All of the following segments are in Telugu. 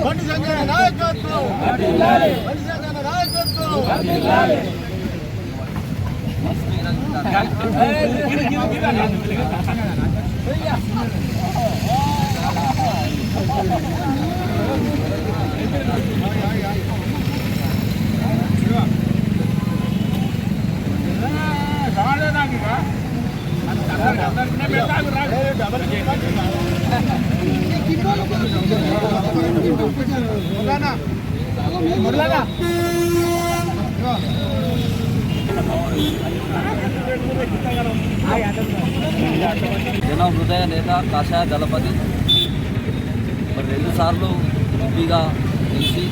బండి సంజయ్ నాయకత్వం, బండి సంజయ్ నాయకత్వం. జన హృదయ నేత కాషాయ దళపతి మరి 2 సార్లు ఎంపీగా గెలిచి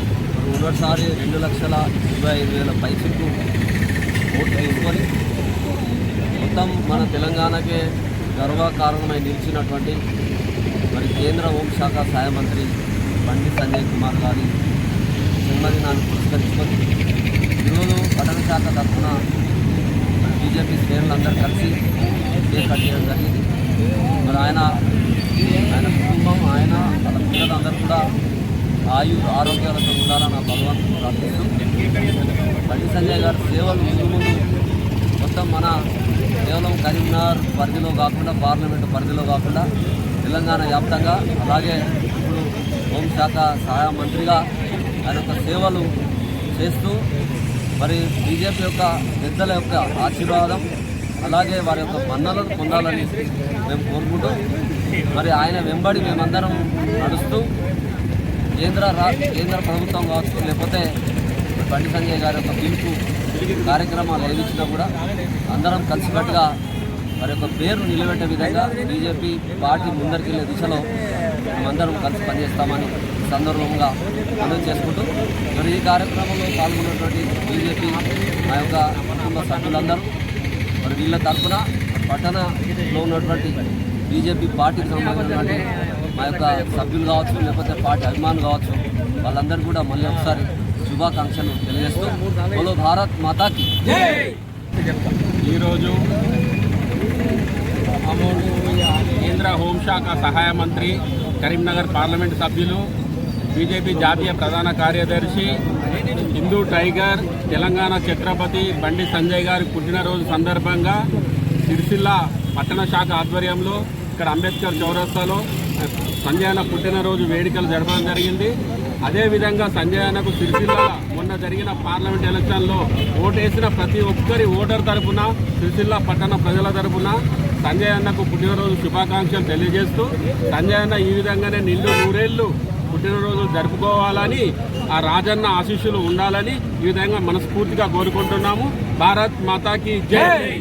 మొదటిసారి 2,25,000 పైసలకు ఓట్లు తీసుకొని మొత్తం మన తెలంగాణకే గర్వకారణమై నిలిచినటువంటి మరి కేంద్ర హోంశాఖ సహాయ మంత్రి బండి సంజయ్ కుమార్ గారి జన్మదినాన్ని పురస్కరించుకొని ఈరోజు పట్టణ శాఖ తరఫున బీజేపీ శ్రేణులందరూ కలిసి కేక్ కట్ చేయడం జరిగింది. మరి ఆయన కుటుంబం ఆయన వాళ్ళ పిల్లలందరూ కూడా ఆరోగ్యాలతో ఉండాలని నా భగవంతుడు ప్రార్థిస్తూ బండి సంజయ్ గారి సేవలు ముందు మొత్తం మన కేవలం కరీంనగర్ పరిధిలో కాకుండా పార్లమెంటు పరిధిలో కాకుండా తెలంగాణ వ్యాప్తంగా అలాగే ఇప్పుడు హోంశాఖ సహాయ మంత్రిగా ఆయన యొక్క సేవలు చేస్తూ మరి బీజేపీ యొక్క పెద్దల యొక్క ఆశీర్వాదం అలాగే వారి యొక్క మన్నలను పొందాలని మేము కోరుకుంటూ మరి ఆయన వెంబడి మేమందరం నడుస్తూ కేంద్ర ప్రభుత్వం కావచ్చు లేకపోతే బండి సంజయ్ గారి యొక్క పిలుపు కార్యక్రమాలు ఏదిచ్చినా కూడా అందరం కలిసికట్టుగా వారి యొక్క పేరు నిలబెట్టే విధంగా బీజేపీ పార్టీ ముందరికెళ్లే దిశలో మేమందరం కలిసి పనిచేస్తామని సందర్భంగా మనం చేసుకుంటూ మరి ఈ కార్యక్రమంలో పాల్గొన్నటువంటి బీజేపీ మా యొక్క కుటుంబ సభ్యులందరూ మరి వీళ్ళ తరఫున పట్టణంలో ఉన్నటువంటి బీజేపీ పార్టీకి సంబంధించినటువంటి మా యొక్క సభ్యులు కావచ్చు లేకపోతే పార్టీ అభిమానులు కావచ్చు వాళ్ళందరూ కూడా మళ్ళీ ఒకసారి శుభాకాంక్షలు తెలియజేస్తూ బోలో భారత్ మాతాకి. ఈరోజు కేంద్ర హోంశాఖ సహాయ మంత్రి కరీంనగర్ పార్లమెంట్ సభ్యులు బీజేపీ జాతీయ ప్రధాన కార్యదర్శి హిందూ టైగర్ తెలంగాణ ఛత్రపతి బండి సంజయ్ గారి పుట్టినరోజు సందర్భంగా సిరిసిల్ల పట్టణ శాఖ ఆధ్వర్యంలో ఇక్కడ అంబేద్కర్ చౌరస్తాలో సంజయ్ అన్న పుట్టినరోజు వేడుకలు జరపడం జరిగింది. అదేవిధంగా సంజయ్ అన్నకు సిరిసిల్ల మొన్న జరిగిన పార్లమెంట్ ఎలక్షన్లో ఓటేసిన ప్రతి ఒక్కరి ఓటర్ తరఫున సిరిసిల్ల పట్టణ ప్రజల తరఫున సంజయ్ అన్నకు పుట్టినరోజు శుభాకాంక్షలు తెలియజేస్తూ సంజయ్ అన్న ఈ విధంగానే నిండు 100 ఏళ్ళు పుట్టినరోజు జరుపుకోవాలని ఆ రాజన్న ఆశీస్సులు ఉండాలని ఈ విధంగా మనస్ఫూర్తిగా కోరుకుంటున్నాము. భారత్ మాతాకి జై.